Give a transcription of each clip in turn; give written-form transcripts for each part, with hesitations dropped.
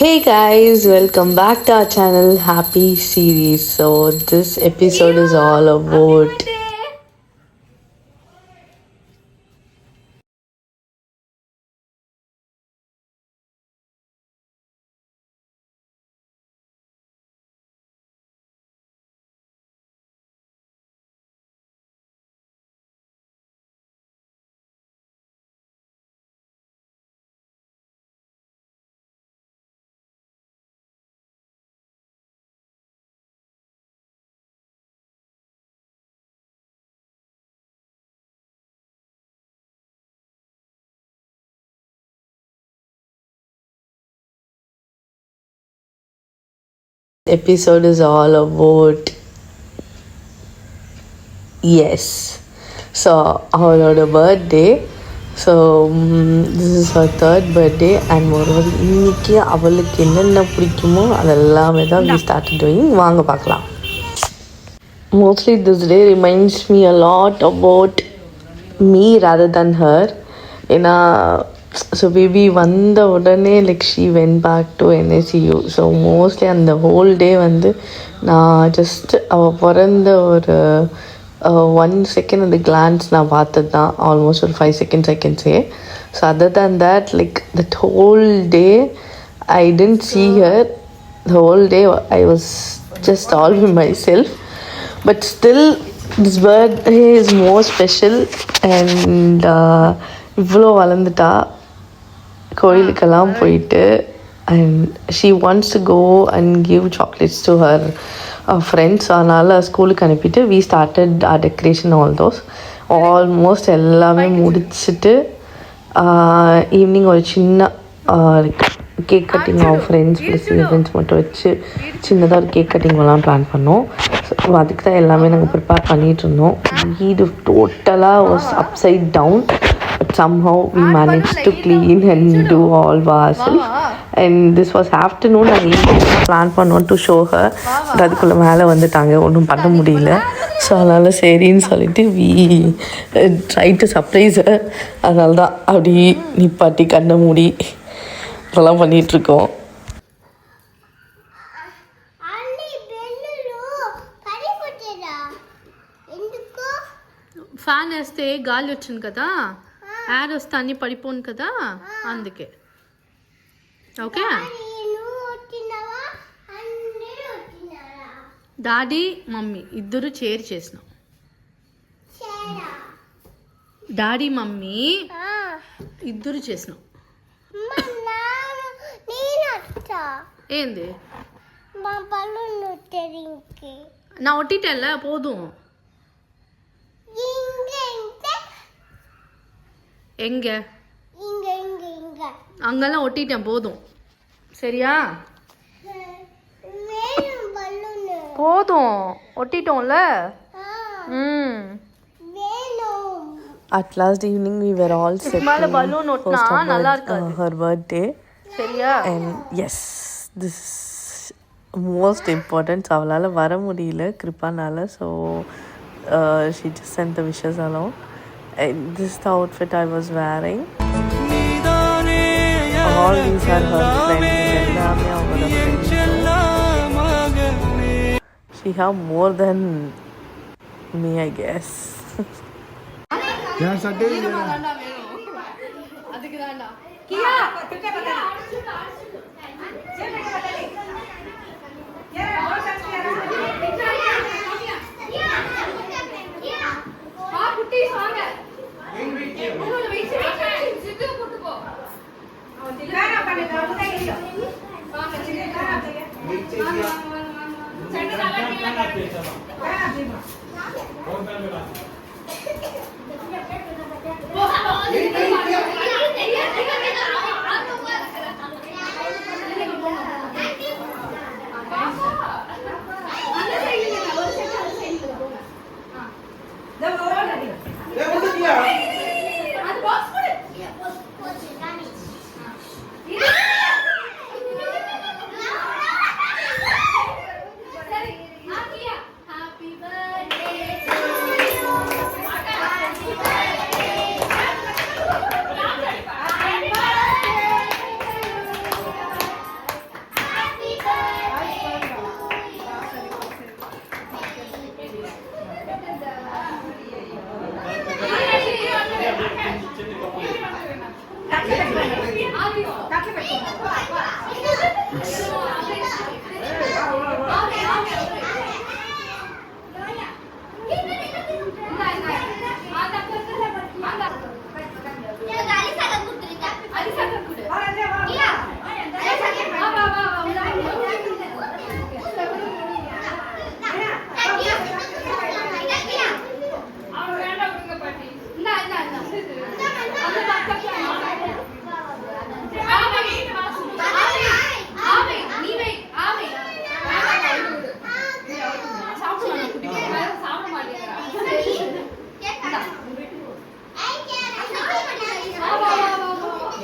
Hey guys, welcome back to our channel Happy Series. So this episode is all about episode is all about yes. So அவளோட birthday. So this is her third birthday and moreover இன்னைக்கு அவளுக்கு என்னென்ன பிடிக்குமோ அதெல்லாமே தான் we started doing. வாங்க பார்க்கலாம். Mostly this day reminds me a lot about me rather than her. ஏன்னா ஸோ பேபி வந்த உடனே like she went back to NSCU. So mostly அந்த ஹோல் டே வந்து நான் ஜஸ்ட் அவள் பிறந்த ஒரு 1 செகண்ட் அந்த கிளான்ஸ் நான் பார்த்தது தான். ஆல்மோஸ்ட் ஒரு 5 seconds I can say. So other than that like that whole day I tend see her. The whole day I was just all by myself. But still this birthday is more special and இவ்வளோ வளர்ந்துட்டா கோயிலுக்கெல்லாம் போயிட்டு and she wants to go and give chocolates to her friends. அதனால் ஸ்கூலுக்கு அனுப்பிட்டு we started our decoration all those almost எல்லாமே முடிச்சுட்டு evening ஒரு சின்ன cake cutting of friends plus friends மட்டும் வச்சு சின்னதாக ஒரு கேக் கட்டிங் எல்லாம் பிளான் பண்ணோம். ஸோ அதுக்கு தான் எல்லாமே நாங்கள் ப்ரிப்பேர் பண்ணிகிட்டு இருந்தோம். வீடு டோட்டலாக was upside down. But somehow we managed to clean and do all ourselves. And this was afternoon and evening plan பண்ணோம் to show her. But அதுக்குள்ளே மேலே வந்துட்டாங்க, ஒன்றும் பண்ண முடியல. ஸோ அதனால் சரின்னு சொல்லிட்டு we tried to surprise her. அதனால தான் அப்படி நிப்பாட்டி கண்ணை மூடி அதெல்லாம் பண்ணிகிட்ருக்கோம். ఫ్యాన్ వేస్తే గాలి వచ్చింది కదా, యాడ్ వస్తే అన్ని పడిపోను కదా, అందుకే. ఓకే, డాడీ మమ్మీ ఇద్దరు చేరి చేసినాం. డాడీ మమ్మీ ఇద్దరు చేసినాం. ఏంది నా ఒట్టిటెల్ల పోదుం எங்க அங்கெல்லாம் ஒட்டிட்டேன், போதும் சரியா? போதும் ஒட்டிட்டோம்ல. At last evening we were all set மேல பலூன் ஒட்டினா நல்லா இருக்காது. her birthday சரியா? and yes, this is most important. அவளால் வர முடியல கிருப்பானால. So she just sent the wishes alone. And this is the outfit I was wearing. All these are her friends. எல்லாமே அவங்களோட friends. She have more than me, I guess. यार सटे அதுக்கு தான்டா கியா குட்டி வாங்க உங்களோட வெயிட் சிட்டு போட்டு போ. அவன் தில்லான பண்ணி தரவுதே இல்ல. வாங்க சிட்டு வாங்க சட்டை நல்லா கேட்கலாம்.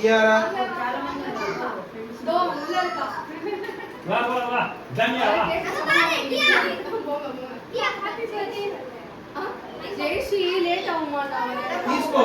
கியாரா தோ உள்ள இருக்கா வா வா வா தனியா வா ஜெயஸ்ரீ லேட் ஆகுமா తీసుకో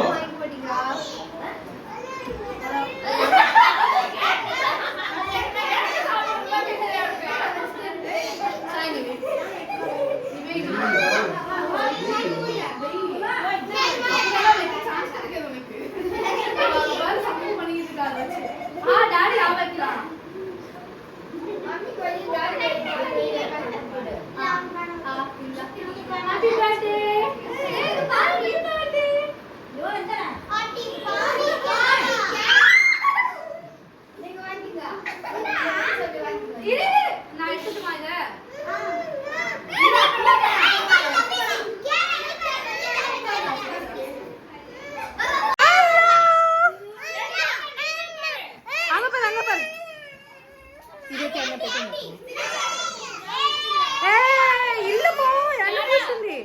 daddy ஆவக்கலாம் Happy birthday! Happy birthday! இரு நான் எடுத்துட்டுமா இத அங்க பாரு இது கேங்க போட்டு ஏய் இல்ல போ என்ன பேசுறீ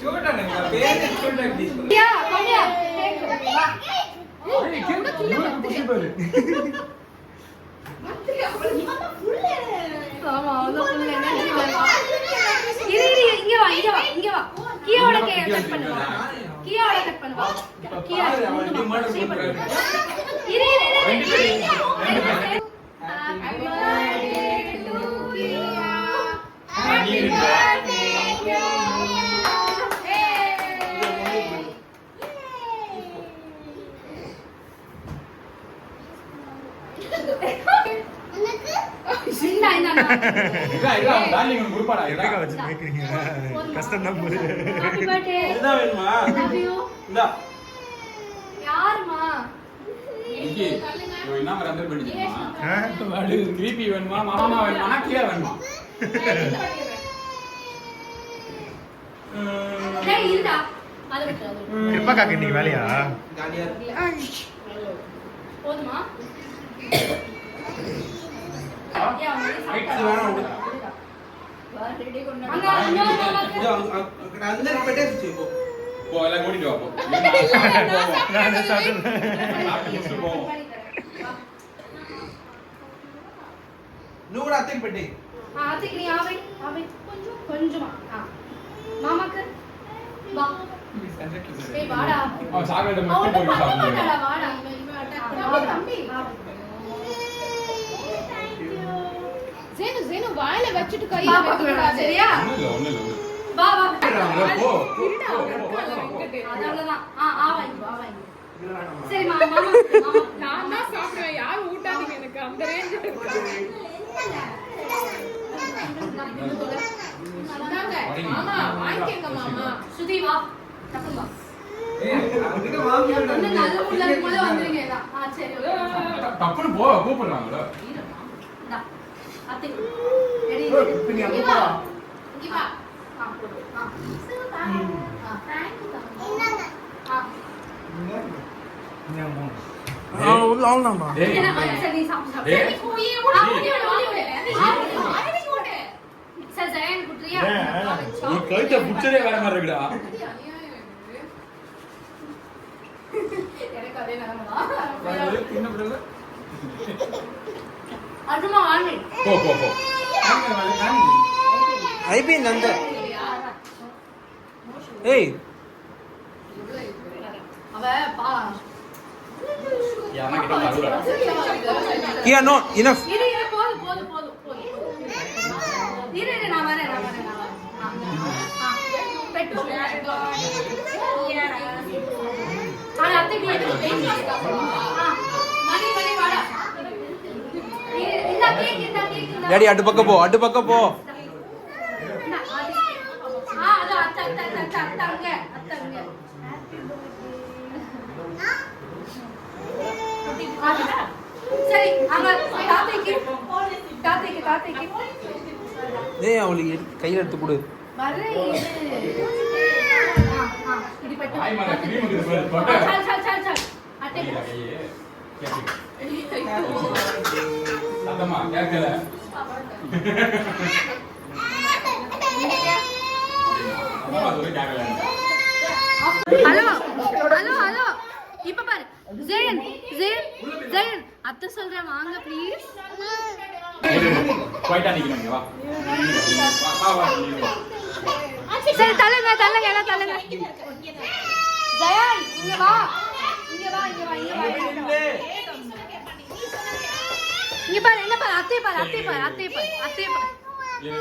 చూడండి పేరు చూడండి తీసుకో யா கம்யா ஆமா அவ்வளவு ஃபுல் எனர்ஜி இரு இரு இங்க வா இங்க வா கியாவோட கட் பண்ணு வா கியாவோட கட் பண்ணு வா கியா இரு Happy birthday to you. Happy birthday to you. சின்ன என்ன இதா இதா டார்லிங் உனக்கு குடுப்பாடா இதா வச்சு மேய்க்கிறீங்க கஷ்டம் தான் போகுது Happy birthday. இதுதான் வேணுமா Love you. இந்தா யாருமா இங்கே இவன் என்ன மாதிரி அந்த பண்ணிடுமா வாடு கிரீப்பி வேணுமா மாமா வேணுமா கிளியர் வேணுமா டேய் இருடா அத விட்டு எப்ப காக்க இன்னைக்கு வேலையா காலியா போதுமா ఎక్స్ వేణం బర్త్డే కొన్నాడు అన్న అక్కడ అందరికి పెట్టేసి చెప్పు போ எல்லாம் கூட்டிட்டு வா போ நானே சாப்பிட்டேன் சாப்பிட்டு போ నువ్వు కూడా అత్తకి పెట్టి అత్తకి నీ ఆవై కొంచెమా మామకు వా ஏய் வாடா அவன் சாக்லேட் அவன் மட்டும் போய் பண்ண சாப்பிடு மாட்டாடா வாடா தம்பி ஜேனு வாயில வச்சிட்டு கை வைக்கக்கூடாது சரியா ஒண்ணு இல்ல வா வா போ அதனாலதான் ஆ வாங்கி சரி மாமா நான் தான் சாப்பிடுவேன் யாரும் ஊட்டாதீங்க எனக்கு அந்த ரேஞ்ச் மாமா வாங்கிக்கங்க மாமா சுதி வா டக்குனு வா అందుకే మామూలు ஒண்ணு நல்ல உள்ள வந்துருங்க சரி டப்புனு போ கூப்பிடுறாங்கல இந்தா அத்தை ரெடி இப்ப நீ அங்க போடா இங்க வா போடு உள்ள ஆல்தாமா டேய் சரி சாப்பிடு டேய் சரி ஜெயன் குட்ரியா நீ கழுத்தை புடிச்சதே வேற மாதிரி இருக்குடா எனக்கு அதே நிலைமைதான் என்ன பண்றது அருமா வாங்க போ போ போ అయిపోయింది అంతే ఏయ్ அவ பா யாரா கிட்ட வருடா కియా నో ఇనఫ్ இரு போதும் இரு நான் வரேன் பெட்டு ஆனா அத்தைக்கு வெயிட் மணி வாடா இந்த கேக் డాడీ అటు పక్క పో அது அத்தங்க சரி அங்க தாத்தைக்கு ஏய் அவளுக்கு கையில எடுத்து கொடு வரேன் இது பட்டு வாய் மேல cream இருக்குது பாரு, தொட்டா. சல் அட்டை கையில கையே, கேட்டுக்க. சத்தமா, கேட்கல. அம்மா சொல்லி கேட்கல. ஹலோ இப்ப பாரு ஜெயன் அத்தை சொல்றேன் வாங்க ப்ளீஸ். போயிட்டா நிக்கணும் இங்க, வா. வா, நீ வா. சரி தள்ளுங்க எல்லாம் தள்ளுங்க. ஜெயன் இங்க வா. இங்க பாரு என்ன பாரு அத்தை பாரு. இரு.